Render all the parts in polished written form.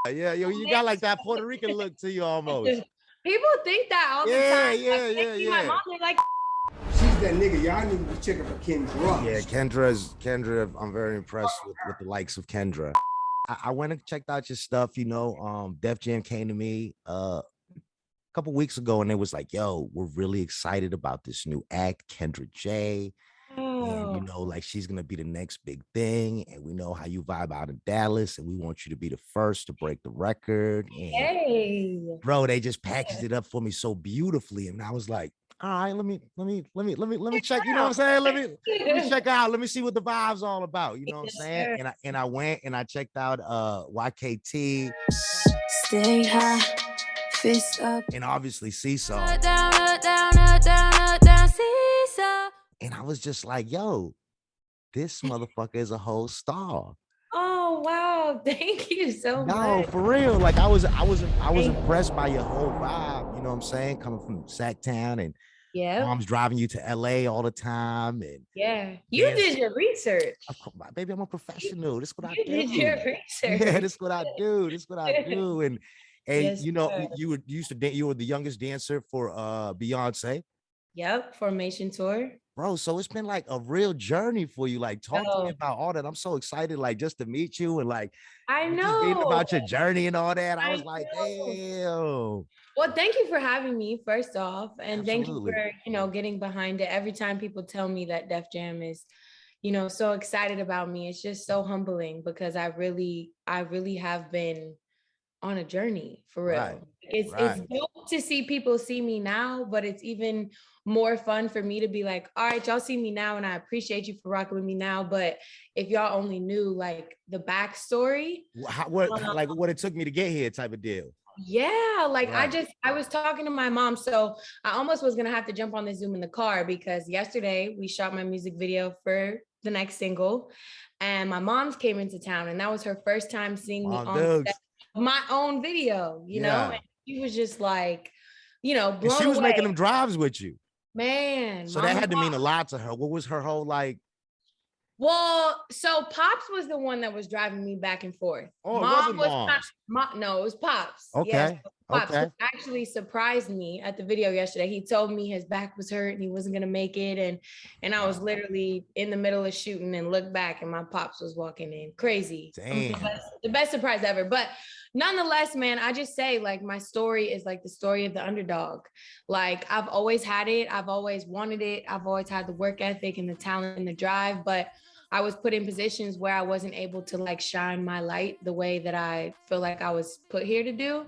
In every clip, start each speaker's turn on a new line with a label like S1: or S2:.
S1: Yeah, yo, you got like that Puerto Rican look to you almost.
S2: People think that all the
S1: Yeah,
S2: time.
S1: yeah,
S2: like,
S1: yeah,
S2: they see
S1: yeah.
S2: my mom, they're like,
S3: she's that nigga. Y'all need to be checking for Kendra.
S1: Yeah, Kendra. I'm very impressed with the likes of Kendra. I went and checked out your stuff. You know, Def Jam came to me a couple weeks ago, and they was like, "Yo, we're really excited about this new act, Kendra J. And you
S2: oh,
S1: know, like she's gonna be the next big thing. And we know how you vibe out in Dallas, and we want you to be the first to break the record." And
S2: hey.
S1: bro, they just packaged it up for me so beautifully. And I was like, all right, let me check. You know what I'm saying? Let me check out. Let me see what the vibe's all about. You know what I'm
S2: Yes,
S1: saying?
S2: sir.
S1: And I went and I checked out YKT
S4: Stay high, fist up.
S1: and obviously Seesaw.
S4: Up, down, up, down, up, down, up, down, seesaw.
S1: And I was just like, yo, this motherfucker is a whole star.
S2: Oh wow, thank you so
S1: No,
S2: much.
S1: for real. Like I was
S2: Thank
S1: impressed by your whole vibe. You know what I'm saying? Coming from Sacktown and
S2: Yep.
S1: mom's driving you to LA all the time and
S2: Yeah. You did your research.
S1: of course, baby, I'm a professional. This is what I
S2: You did your
S1: do.
S2: research.
S1: Yeah, this is what I do. This is what I do. And
S2: Yes,
S1: you know,
S2: sir.
S1: you used to you were the youngest dancer for Beyonce.
S2: Yep. Formation tour.
S1: Bro, so it's been like a real journey for you. Like, talk to me
S2: Oh,
S1: about all that. I'm so excited, like, just to meet you and like
S2: I
S1: just reading
S2: know.
S1: about your journey and all that. I
S2: I
S1: was like,
S2: know.
S1: damn.
S2: Well, thank you for having me, first off. And thank you
S1: Absolutely.
S2: for, getting behind it. Every time people tell me that Def Jam is, so excited about me, it's just so humbling because I really have been on a journey for real.
S1: Right.
S2: It's
S1: Right.
S2: dope to see people see me now, but it's even more fun for me to be like, all right, y'all see me now, and I appreciate you for rocking with me now. But if y'all only knew like the backstory,
S1: What it took me to get here type of deal.
S2: yeah, like
S1: Right.
S2: I was talking to my mom, so I almost was gonna have to jump on the Zoom in the car because yesterday we shot my music video for the next single, and my mom's came into town, and that was her first time seeing me
S1: Mom
S2: on set
S1: Dukes.
S2: of my own video,
S1: Yeah.
S2: and she was just like,
S1: And
S2: blown
S1: she was making
S2: away.
S1: them drives with you.
S2: Man,
S1: So that
S2: mama
S1: had to mean a lot to her. What was her whole like?
S2: Well, so Pops was the one that was driving me back and forth.
S1: Oh, it
S2: Mom
S1: wasn't
S2: was
S1: moms.
S2: no, it was Pops. Yes,
S1: Okay.
S2: Pops
S1: Okay.
S2: actually surprised me at the video yesterday. He told me his back was hurt and he wasn't gonna make it, and I was literally in the middle of shooting and looked back and my Pops was walking in. Crazy.
S1: Damn.
S2: The best surprise ever. But nonetheless, man, I just say like my story is like the story of the underdog. Like I've always had it, I've always wanted it, I've always had the work ethic and the talent and the drive, but I was put in positions where I wasn't able to like shine my light the way that I feel like I was put here to do.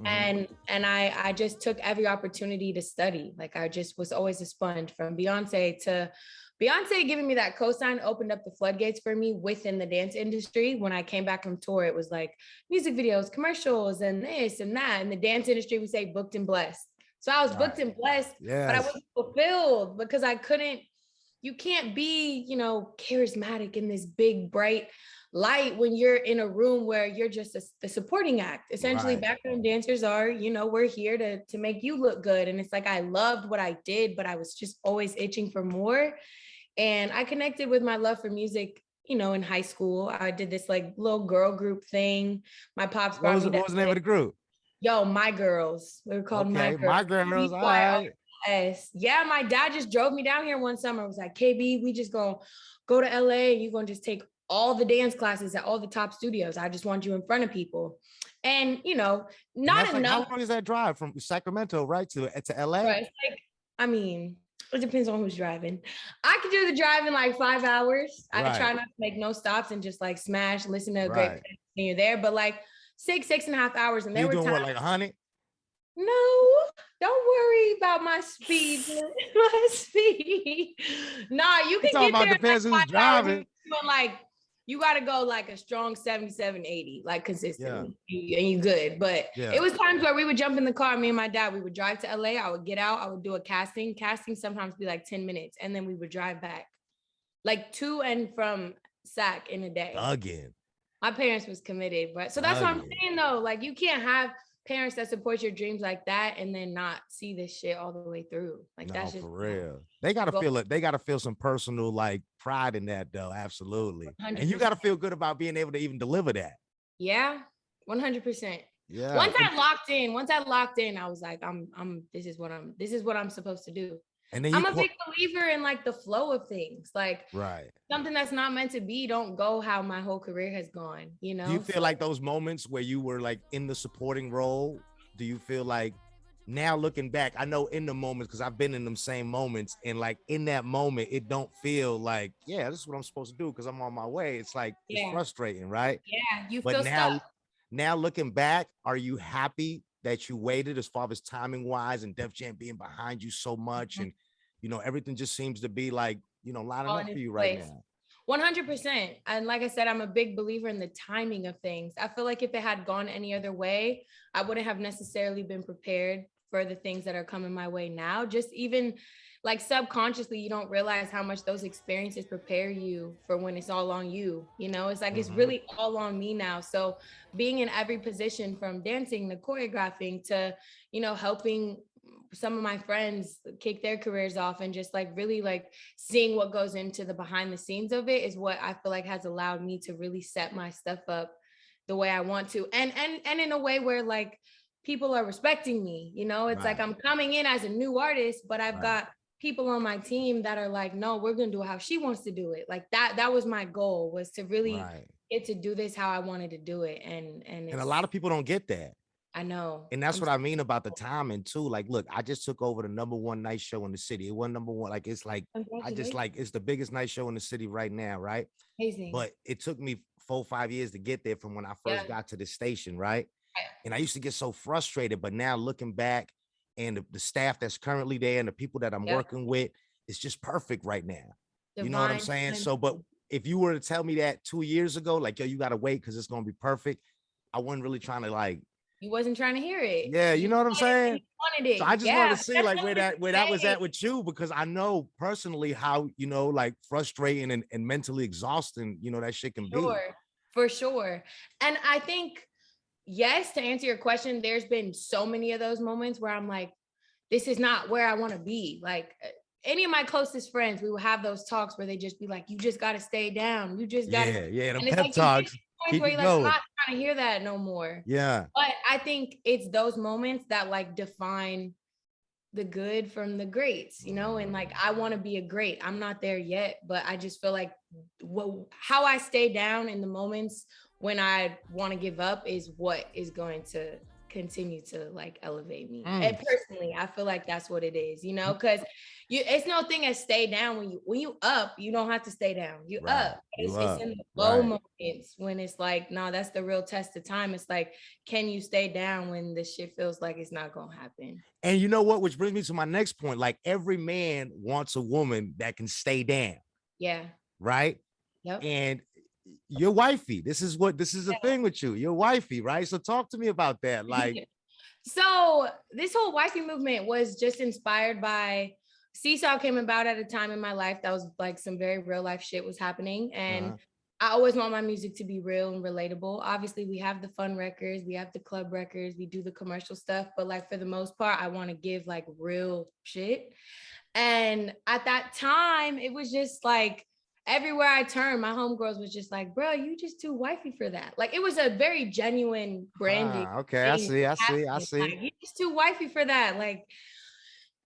S2: And I just took every opportunity to study. Like I just was always a sponge. From Beyonce giving me that cosign opened up the floodgates for me within the dance industry. When I came back from tour, it was like music videos, commercials, and this and that. In the dance industry, we say booked and blessed. So I was booked and blessed, but I wasn't fulfilled because you can't be, charismatic in this big, bright light when you're in a room where you're just the supporting act. Essentially, background dancers are, we're here to make you look good. And it's like, I loved what I did, but I was just always itching for more. And I connected with my love for music, in high school. I did this like little girl group thing. My Pops brought me
S1: What was the name of the group?
S2: Yo, My Girls. We were called My Girls.
S1: My Girls. All right.
S2: Yes. Yeah, my dad just drove me down here one summer. I was like, KB, we just gonna go to LA and you're gonna just take all the dance classes at all the top studios. I just want you in front of people. And not enough.
S1: Like, how long is that drive from Sacramento, right, to LA?
S2: Right. It depends on who's driving. I could do the drive in like 5 hours. I try not to make no stops and just like smash, listen to a great playlist when you're there. But like 6.5 hours. And there were
S1: doing
S2: times,
S1: what, like 100?
S2: No, don't worry about my speed. My speed. Nah, you can get there.
S1: Depends who's driving.
S2: Like you got to go like a strong 77, 80, like consistently, and you good. But it was times where we would jump in the car, me and my dad, we would drive to LA. I would get out, I would do a casting. Casting sometimes be like 10 minutes, and then we would drive back, like to and from SAC in a day.
S1: Again.
S2: My parents was committed, but so that's what I'm saying though. Like you can't have parents that support your dreams like that and then not see this shit all the way through. Like that's just
S1: for real. They gotta feel it. They gotta feel some personal like pride in that though. Absolutely. 100%. And you gotta feel good about being able to even deliver that.
S2: Yeah. 100%.
S1: Yeah.
S2: Once I locked in, I was like, this is what I'm supposed to do.
S1: And then
S2: I'm a big believer in like the flow of things. Like
S1: right.
S2: something that's not meant to be don't go how my whole career has gone, you know?
S1: Do you feel like those moments where you were like in the supporting role, do you feel like now looking back, I know in the moments, because I've been in them same moments, and like in that moment, it don't feel like, yeah, this is what I'm supposed to do because I'm on my way. It's like, it's frustrating, right?
S2: Yeah, you
S1: But
S2: feel stuck.
S1: now looking back, are you happy that you waited as far as timing wise and Def Jam being behind you so much? And, you know, everything just seems to be like, you know, lining up for you right now.
S2: 100%. And like I said, I'm a big believer in the timing of things. I feel like if it had gone any other way, I wouldn't have necessarily been prepared for the things that are coming my way now. Just even like subconsciously, you don't realize how much those experiences prepare you for when it's all on you. You know, it's like, it's really all on me now. So being in every position, from dancing to choreographing to, you know, helping some of my friends kick their careers off, and just like really like seeing what goes into the behind the scenes of it is what I feel like has allowed me to really set my stuff up the way I want to. And in a way where like people are respecting me, you know, it's like I'm coming in as a new artist, but I've got people on my team that are like, no, we're going to do it how she wants to do it. Like that was my goal, was to really get to do this how I wanted to do it. And
S1: a lot of people don't get that.
S2: I know.
S1: And that's what I mean about the timing too. Like, look, I just took over the #1 night show in the city. It wasn't #1. Like, it's like, I just like, it's the biggest night show in the city right now. Right.
S2: Amazing.
S1: But it took me 4-5 years to get there from when I first got to the station. Right. And I used to get so frustrated, but now looking back, and the staff that's currently there and the people that I'm working with, it's just perfect right now. You know what I'm saying? So, but if you were to tell me that 2 years ago, like, yo, you got to wait because it's going to be perfect, I wasn't really trying to like,
S2: you wasn't trying to hear it.
S1: Yeah, you know what I'm saying?
S2: Wanted it.
S1: So I just wanted to see like where that was at with you, because I know personally how, you know, like frustrating and mentally exhausting, you know, that shit can be.
S2: For sure. And I think, yes, to answer your question, there's been so many of those moments where I'm like, this is not where I want to be. Like any of my closest friends, we will have those talks where they just be like, you just got to stay down. You just got to.
S1: Yeah, the
S2: pep
S1: like, talks.
S2: Where you're like, I'm not trying to hear that no more.
S1: Yeah.
S2: But I think it's those moments that like define the good from the greats, you know, and like, I want to be a great. I'm not there yet, but I just feel like how I stay down in the moments when I want to give up is what is going to continue to like elevate me. And personally, I feel like that's what it is, you know, because it's no thing as stay down. When you up, you don't have to stay down. You up. It's in the low moments when it's like, no, that's the real test of time. It's like, can you stay down when the shit feels like it's not gonna happen?
S1: And you know what? Which brings me to my next point. Like, every man wants a woman that can stay down.
S2: Yeah.
S1: Right.
S2: Yep.
S1: And you're wifey. This is the thing with you. You're wifey, right? So talk to me about that. Like,
S2: so this whole wifey movement was just inspired by Seesaw came about at a time in my life that was like some very real life shit was happening. And I always want my music to be real and relatable. Obviously, we have the fun records, we have the club records, we do the commercial stuff, but like for the most part, I want to give like real shit. And at that time, it was just like, everywhere I turned, my homegirls was just like, bro, you just too wifey for that. Like, it was a very genuine branding.
S1: Okay, I see.
S2: Like, you just too wifey for that. Like,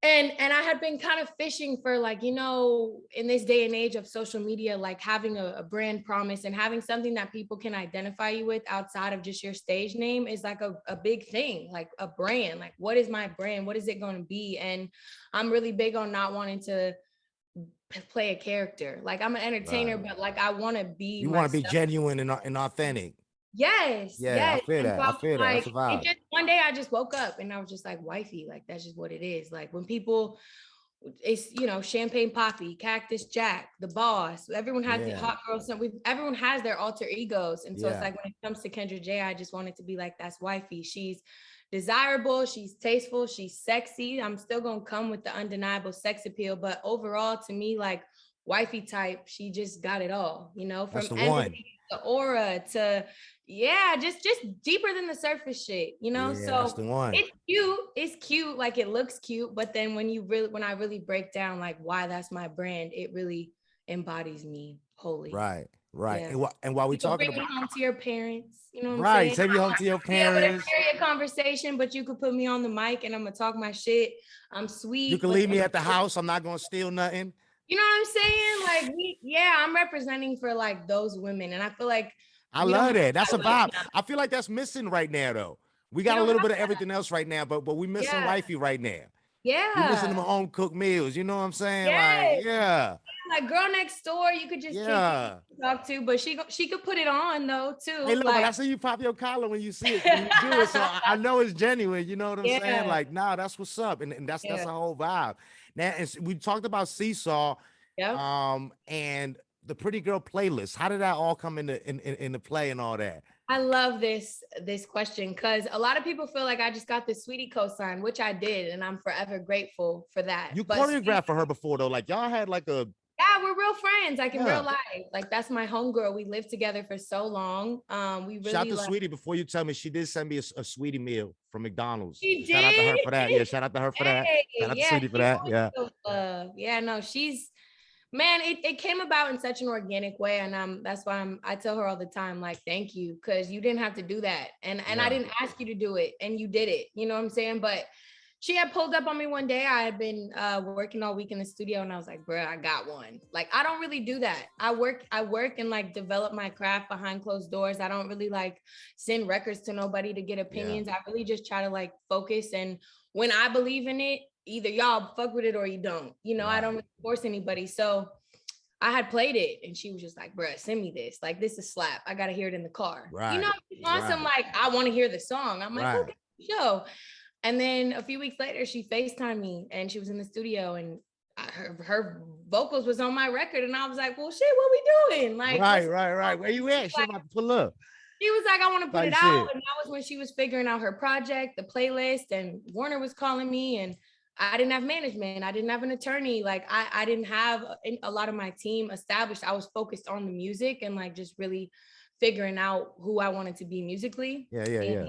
S2: and I had been kind of fishing for like, you know, in this day and age of social media, like having a brand promise and having something that people can identify you with outside of just your stage name is like a big thing, like a brand. Like, what is my brand? What is it going to be? And I'm really big on not wanting to play a character. Like, I'm an entertainer, but like, I want to be.
S1: You want to be genuine and authentic.
S2: Yes.
S1: Yeah, I feel that. I feel that.
S2: Like,
S1: That's a vibe.
S2: just one day I just woke up and I was just like, wifey, like, that's just what it is. Like, when people, it's, you know, Champagne Poppy, Cactus Jack, The Boss, everyone has the hot girl. Everyone has their alter egos. And so it's like, when it comes to Kendra J, I just wanted to be like, that's wifey. She's desirable, she's tasteful, she's sexy. I'm still gonna come with the undeniable sex appeal, but overall, to me, like, wifey type, she just got it all, you know, from empathy to aura to just deeper than the surface shit, you know. So
S1: that's the one.
S2: It's cute, like, it looks cute, but then when I really break down like why that's my brand, it really embodies me wholly.
S1: Right. Right.
S2: Yeah.
S1: And while we
S2: You could
S1: talking
S2: bring me
S1: about
S2: home to your parents. You know what I'm
S1: right,
S2: saying?
S1: take you home to your
S2: Be able to
S1: parents.
S2: carry a conversation, but you could put me on the mic and I'm gonna talk my shit. I'm
S1: You
S2: sweet,
S1: can
S2: but
S1: leave me at the house. I'm not gonna steal nothing.
S2: you know what I'm saying? Like I'm representing for like those women, and I feel like
S1: I
S2: we don't
S1: love
S2: have
S1: that. That's a
S2: that right
S1: vibe.
S2: now.
S1: I feel like that's missing right now, though. We
S2: We
S1: got a
S2: don't
S1: little
S2: have
S1: bit of
S2: that.
S1: everything else right now, but we missing
S2: Yeah,
S1: wifey right now. We missing them
S2: yeah,
S1: home cooked meals. You know what I'm saying? Like,
S2: yes.
S1: yeah,
S2: Like girl next door, you could just kick it,
S1: yeah.
S2: talk to, but she could put it on though
S1: Hey,
S2: too.
S1: look, but
S2: Like
S1: I see you pop your collar when you see it, when you do it. So I know it's genuine. You know what I'm saying?
S2: yeah,
S1: Like, nah, that's what's up. And that's
S2: yeah,
S1: a whole vibe. Now, we talked about Seesaw,
S2: yep.
S1: and the Pretty Girl playlist. How did that all come into play and all that?
S2: I love this question because a lot of people feel like I just got the Sweetie cosign, which I did, and I'm forever grateful for that.
S1: You
S2: But
S1: choreographed for her before though. Like y'all had like a
S2: yeah, we're real friends, like in real
S1: yeah.
S2: life. Like that's my homegirl. We lived together for so long. We
S1: Shout out
S2: really
S1: to
S2: like.
S1: Sweetie before you tell me she did send me a Sweetie meal from McDonald's.
S2: She
S1: Shout out to her
S2: did.
S1: for that. Yeah, shout out to her for that.
S2: Hey,
S1: Shout out to
S2: yeah,
S1: Sweetie for
S2: she
S1: that.
S2: always
S1: Yeah.
S2: shows love. Yeah, no, she's man. It came about in such an organic way, and that's why I tell her all the time, like, thank you, because you didn't have to do that, and I
S1: Yeah.
S2: didn't ask you to do it, and you did it. You know what I'm saying? But she had pulled up on me one day. I had been working all week in the studio, and I was like, "Bro, I got one." Like, I don't really do that. I work and like develop my craft behind closed doors. I don't really like send records to nobody to get opinions. I really just try to like focus, and when I believe in it, either y'all fuck with it or you don't. You know, I don't really force anybody. So I had played it, and she was just like, "Bro, send me this. Like, this is slap. I gotta hear it in the car." You know, on some like, I want to hear the song. I'm like, okay, show. And then a few weeks later, she FaceTimed me and she was in the studio and her vocals was on my record. And I was like, well, shit, what we doing? Like,
S1: right. Where you at? She
S2: like,
S1: about to pull up.
S2: she was like, I want to put
S1: Like
S2: it out.
S1: shit.
S2: And that was when she was figuring out her project, the playlist, and Warner was calling me, and I didn't have management. I didn't have an attorney. Like I didn't have a lot of my team established. I was focused on the music and like just really figuring out who I wanted to be musically.
S1: Yeah.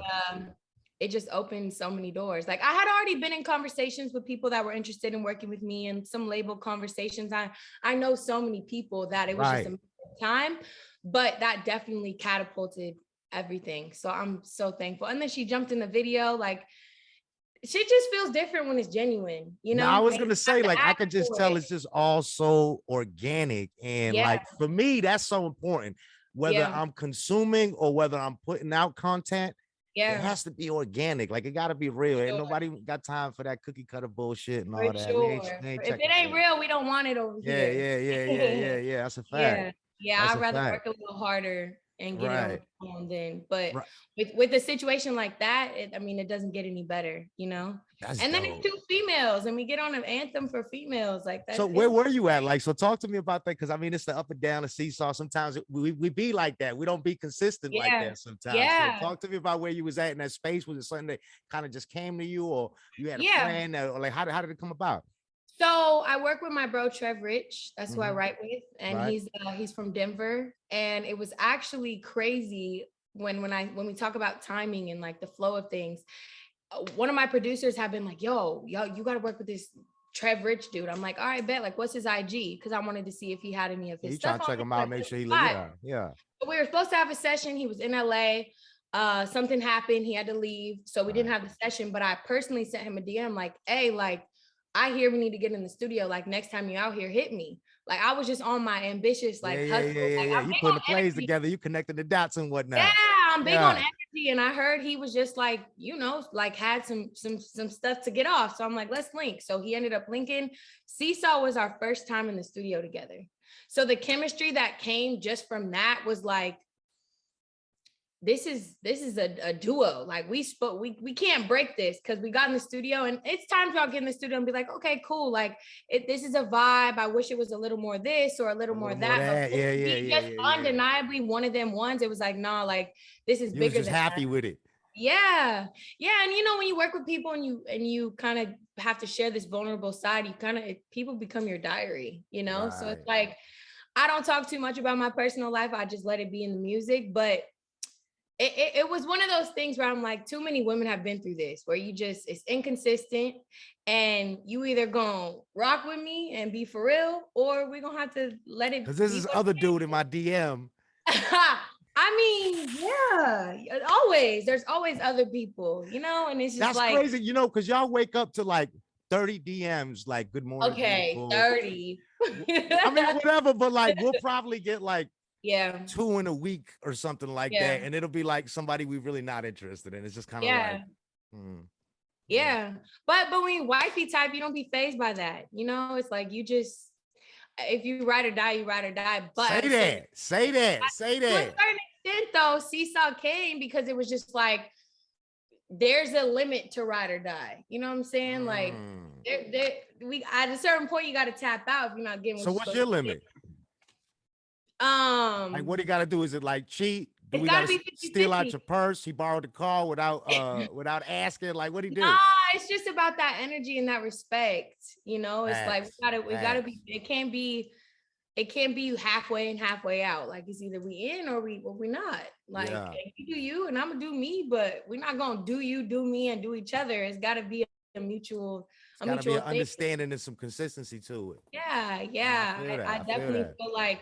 S2: It just opened so many doors. Like I had already been in conversations with people that were interested in working with me and some label conversations. I know so many people that it was just a matter of time, but that definitely catapulted everything. So I'm so thankful. And then she jumped in the video. Like shit just feels different when it's genuine, you know?
S1: No, I was gonna say, like, I could just tell it's just all so organic. And like for me, that's so important. Whether I'm consuming or whether I'm putting out content. It has to be organic. Like it gotta be real. Ain't nobody got time for that cookie cutter bullshit and all that.
S2: Sure. If it ain't real, we don't want it over here.
S1: Yeah. That's a fact.
S2: Yeah. I'd rather work a little harder and get it on then. But with a situation like that, it doesn't get any better, you know? And then it's two females and we get on an anthem for females. Like that.
S1: So where were you at? Like, so talk to me about that. Cause it's the up and down, the seesaw. Sometimes we be like that. We don't be consistent like that sometimes.
S2: Yeah.
S1: So talk to me about where you was at in that space. Was it something that kind of just came to you, or you had a friend, or like how did it come about?
S2: So I work with my bro Trev Rich. That's who I write with, and he's from Denver. And it was actually crazy when we talk about timing and like the flow of things. One of my producers have been like, yo, you got to work with this Trev Rich dude. I'm like, all right, bet. Like, what's his IG? Because I wanted to see if he had any of his stuff.
S1: Trying to check him out, make sure he yeah.
S2: So we were supposed to have a session. He was in LA. Something happened. He had to leave, so we didn't have the session. But I personally sent him a DM like, hey, like, I hear we need to get in the studio. Like next time you're out here, hit me. Like I was just on my ambitious, like hustle.
S1: Yeah. You putting the plays together, you connected the dots and whatnot.
S2: Yeah, I'm big on energy. And I heard he was just like, like had some stuff to get off. So I'm like, let's link. So he ended up linking. Seesaw was our first time in the studio together. So the chemistry that came just from that was like, this is a duo. Like we can't break this because we got in the studio, and it's time for y'all get in the studio and be like, okay, cool. Like this is a vibe. I wish it was a little more this or a little more that. Just undeniably one of them ones. It was like, nah, like this is bigger.
S1: Just happy with it.
S2: Yeah. And when you work with people and you kind of have to share this vulnerable side, people become your diary, So it's like, I don't talk too much about my personal life. I just let it be in the music, but it was one of those things where I'm like, too many women have been through this, where it's inconsistent and you either gonna rock with me and be for real, or we're gonna have to let it.
S1: Because this is other dude in my DM
S2: I mean, yeah, always. There's always other people, you know, and it's just
S1: That's
S2: like,
S1: crazy, you know, because y'all wake up to like 30 DMs, like good morning,
S2: okay,
S1: beautiful.
S2: 30.
S1: I mean, whatever, but like we'll probably get like
S2: Yeah,
S1: 2 in a week or something like
S2: yeah,
S1: that. And it'll be like somebody we really not interested in. It's just kind of like,
S2: yeah,
S1: yeah.
S2: yeah. But when you wifey type, you don't be phased by that. You know, it's like you just, if you ride or die, you ride or die. But
S1: Say
S2: at a
S1: that, say that, say
S2: to a
S1: that.
S2: certain extent, though, Seesaw came because it was just like there's a limit to ride or die. You know what I'm saying? Like we at a certain point you got to tap out if you're not getting what
S1: So
S2: you're
S1: what's
S2: supposed
S1: your
S2: to
S1: limit?
S2: get.
S1: Like, what do you got to do? Is it like cheat? Do
S2: It's
S1: we
S2: got
S1: got
S2: to
S1: to
S2: be 50
S1: steal out
S2: 50.
S1: your purse? He borrowed the car without asking. Like, what he do?
S2: Nah, it's just about that energy and that respect. You know, it's like
S1: Facts,
S2: we gotta be.
S1: facts.
S2: It can't be halfway and halfway out. Like it's either we in or we not. Like
S1: Yeah.
S2: you do you and I'm gonna do me, but we're not gonna do you, do me, and do each other. It's got to be a mutual
S1: Got to be an
S2: thing.
S1: understanding and some consistency to it.
S2: Yeah,
S1: I
S2: yeah.
S1: feel that.
S2: I
S1: I feel
S2: definitely
S1: that.
S2: feel like,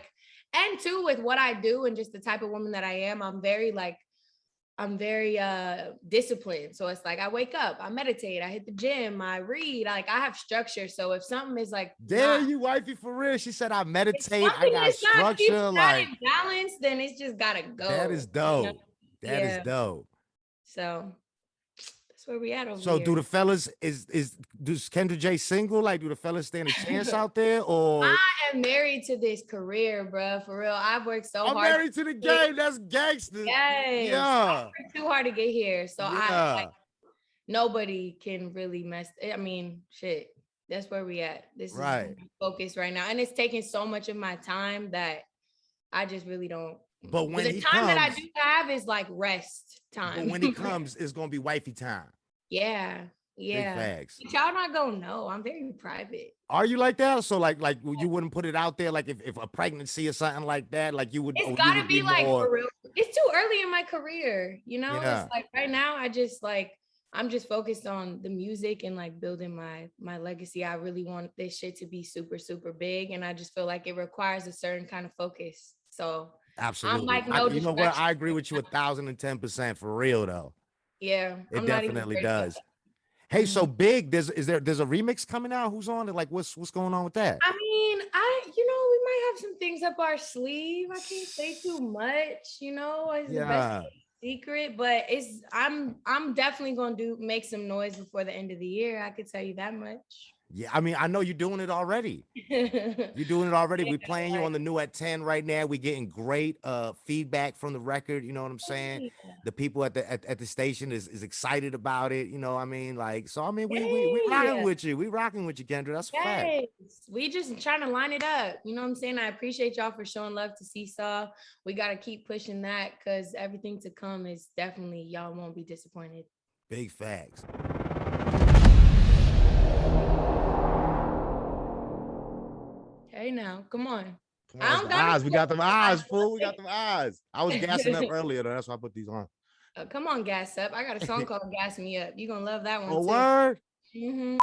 S2: and too with what I do and just the type of woman that I am, I'm very disciplined. So it's like I wake up, I meditate, I hit the gym, I read, I have structure. So if something is like
S1: There
S2: not,
S1: you wifey for real. She said, I
S2: if
S1: meditate, I
S2: something
S1: got
S2: is not keeping
S1: structure.
S2: that
S1: Like,
S2: in balance, then it's just gotta
S1: that
S2: go.
S1: is
S2: You know?
S1: dope. That is
S2: Yeah.
S1: dope.
S2: So that's where we at over
S1: So
S2: here.
S1: do the fellas does Kendra J single? Like, do the fellas stand a chance out there? Or
S2: I am married to this career, bro. For real. I've worked so
S1: I'm
S2: hard.
S1: married to the game. That's gangster.
S2: Yes. I
S1: Yeah.
S2: worked too hard to get here. So
S1: Yeah.
S2: nobody can really mess. I mean, shit. That's where we at. This is
S1: Right.
S2: focus right now. And it's taking so much of my time that I just really don't.
S1: But when
S2: The
S1: he
S2: time that I
S1: comes,
S2: do have is like rest
S1: but
S2: time.
S1: when he comes, it's gonna be wifey time.
S2: Yeah.
S1: Big
S2: Yeah.
S1: facts.
S2: But y'all not gonna know. I'm very private.
S1: Are you like that? So like you wouldn't put it out there, like if a pregnancy or something like that, like you would,
S2: It's
S1: or you
S2: gotta
S1: would be
S2: be like
S1: more.
S2: for real. It's too early in my career, you know.
S1: Yeah.
S2: It's like right now, I'm just focused on the music and like building my legacy. I really want this shit to be super, super big. And I just feel like it requires a certain kind of focus. So I'm
S1: Absolutely.
S2: like no
S1: You know what?
S2: distraction.
S1: I agree with you 1,010% for real though.
S2: Yeah.
S1: It
S2: I'm not even
S1: definitely
S2: worried about
S1: does.
S2: that.
S1: Hey, so
S2: Mhm.
S1: Big, there's a remix coming out? Who's on it? Like what's going on with that?
S2: I mean, we might have some things up our sleeve. I can't say too much, it's the best
S1: Yeah.
S2: secret, but I'm definitely gonna make some noise before the end of the year. I could tell you that much.
S1: Yeah, I mean, I know you're doing it already. You're doing it already. We're playing you on the new at 10 right now. We're getting great feedback from the record. You know what I'm saying? The people at the station is excited about it. You know what I mean? Like, so I mean, we rocking
S2: Yeah.
S1: with you. We rocking with you, Kendra. That's a fact.
S2: Yes. We just trying to line it up. You know what I'm saying? I appreciate y'all for showing love to Seesaw. We got to keep pushing that because everything to come is definitely, y'all won't be disappointed.
S1: Big facts.
S2: Hey, now, come on.
S1: Come on, the eyes. We got them eyes, fool. We got them eyes. I was gassing up
S2: Oh,
S1: earlier, though. That's why I put these on.
S2: come on, Gas Up. I got a song called Gas Me Up. You're going to love that one
S1: Oh,
S2: too.
S1: word.
S2: Mhm.